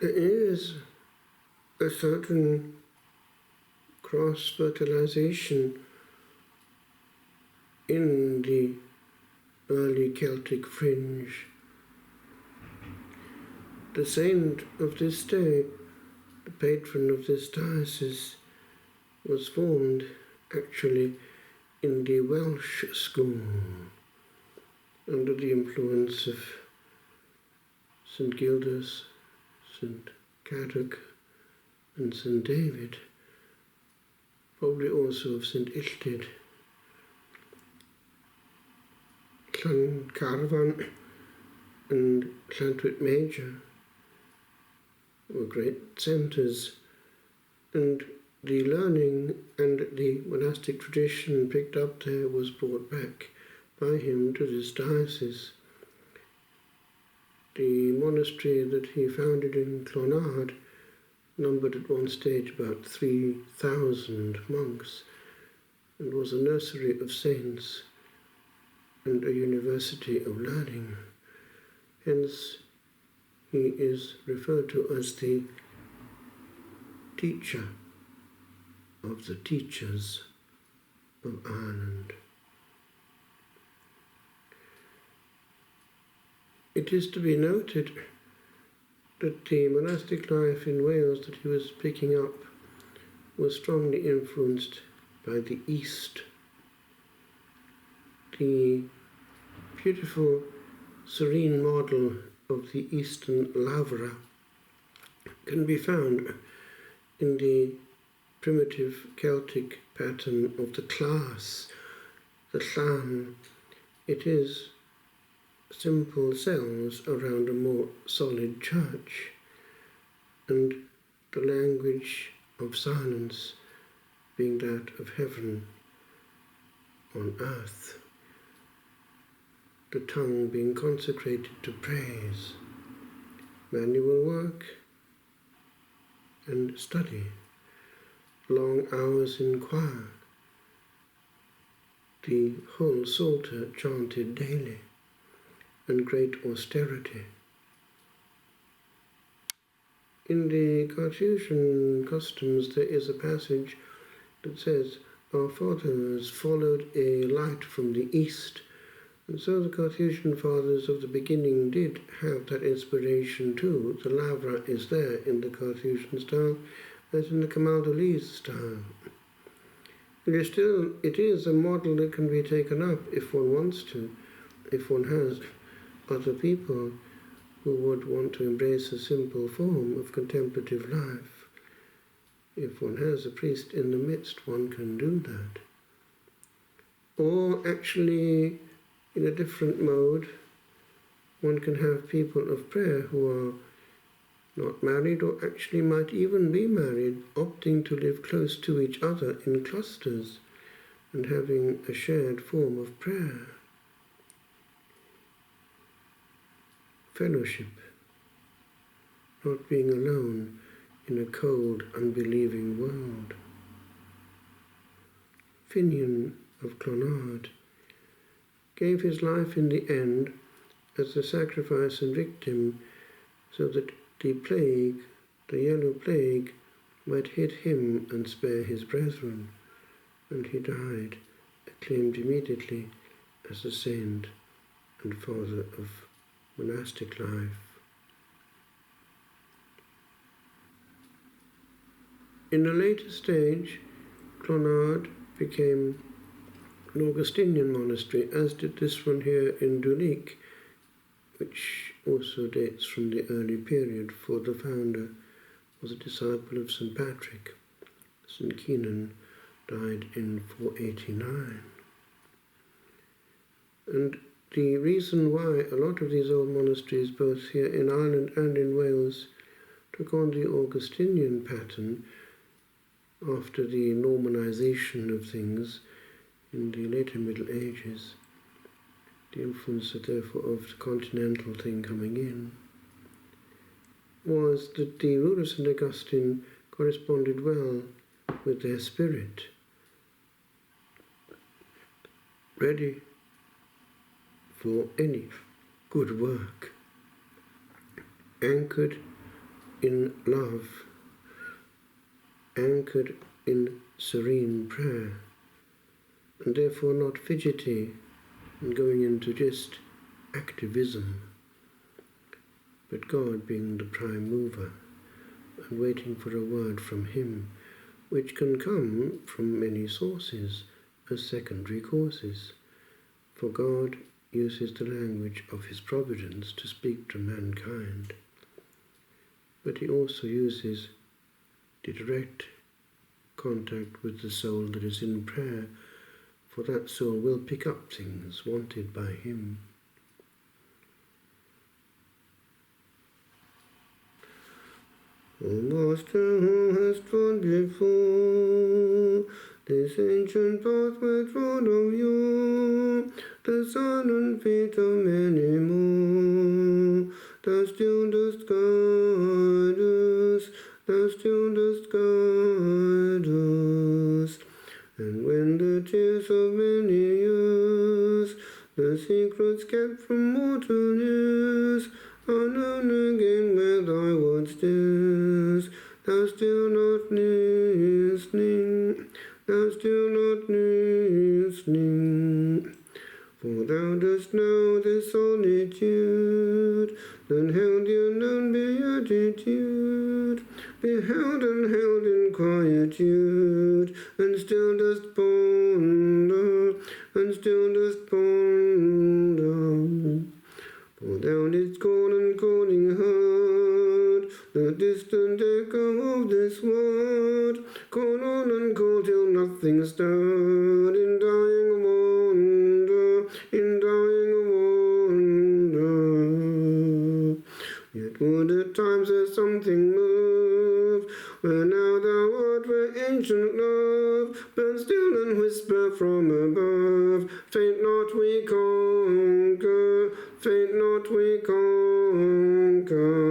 There is a certain cross-fertilization in the early Celtic fringe. The saint of this day, the patron of this diocese, was formed actually in the Welsh school under the influence of St. Gildas, St. Cadog and St. David, probably also of St. Illtyd. Llancarvan and Llantwit Major were great centres, and the learning and the monastic tradition picked up there was brought back by him to this diocese. The monastery that he founded in Clonard numbered at one stage about 3,000 monks and was a nursery of saints and a university of learning. Hence, he is referred to as the teacher of the teachers of Ireland. It is to be noted that the monastic life in Wales that he was picking up was strongly influenced by the East. The beautiful, serene model of the Eastern lavra can be found in the primitive Celtic pattern of the class, the llan. It is simple cells around a more solid church, and the language of silence being that of heaven on earth, the tongue being consecrated to praise, manual work and study, long hours in choir, the whole Psalter chanted daily, and great austerity. In the Carthusian customs there is a passage that says, "Our fathers followed a light from the east," and so the Carthusian fathers of the beginning did have that inspiration too. The lavra is there in the Carthusian style as in the Camaldolese style. It is a model that can be taken up if one wants to, if one has other people who would want to embrace a simple form of contemplative life. If one has a priest in the midst, one can do that. Or actually, in a different mode, one can have people of prayer who are not married or actually might even be married, opting to live close to each other in clusters and having a shared form of prayer. Fellowship, not being alone in a cold, unbelieving world. Finnian of Clonard gave his life in the end as a sacrifice and victim so that the plague, the yellow plague, might hit him and spare his brethren, and he died, acclaimed immediately as a saint and father of monastic life. In a later stage, Clonard became an Augustinian monastery, as did this one here in Duleek, which also dates from the early period, for the founder was a disciple of St. Patrick. St. Keenan died in 489. And the reason why a lot of these old monasteries, both here in Ireland and in Wales, took on the Augustinian pattern after the Normanization of things in the later Middle Ages, the influence therefore of the continental thing coming in, was that the rule of St. Augustine corresponded well with their spirit, ready for any good work, anchored in love, anchored in serene prayer, and therefore not fidgety and going into just activism, but God being the prime mover and waiting for a word from Him, which can come from many sources as secondary causes, for God uses the language of His providence to speak to mankind, but He also uses the direct contact with the soul that is in prayer, for that soul will pick up things wanted by Him. O Master, who has trod before this ancient pathway trod of yore, the silent feet of many more, thou still dost guide us, thou still dost guide us. And when the tears of many years, the secrets kept from mortal ears, are known again where thy word stares, thou still not listening, thou still not listening. For thou dost know the solitude, then held the unknown beatitude, beheld and held in quietude, and still dost ponder, and still dost ponder. For thou didst call and calling heard the distant echo of this word, call on and call till nothing stirred, in dying wonder, in dying wonder. Yet would at times there something move, where now thou art, where ancient love burns still and whisper from above, faint not we conquer, faint not we conquer.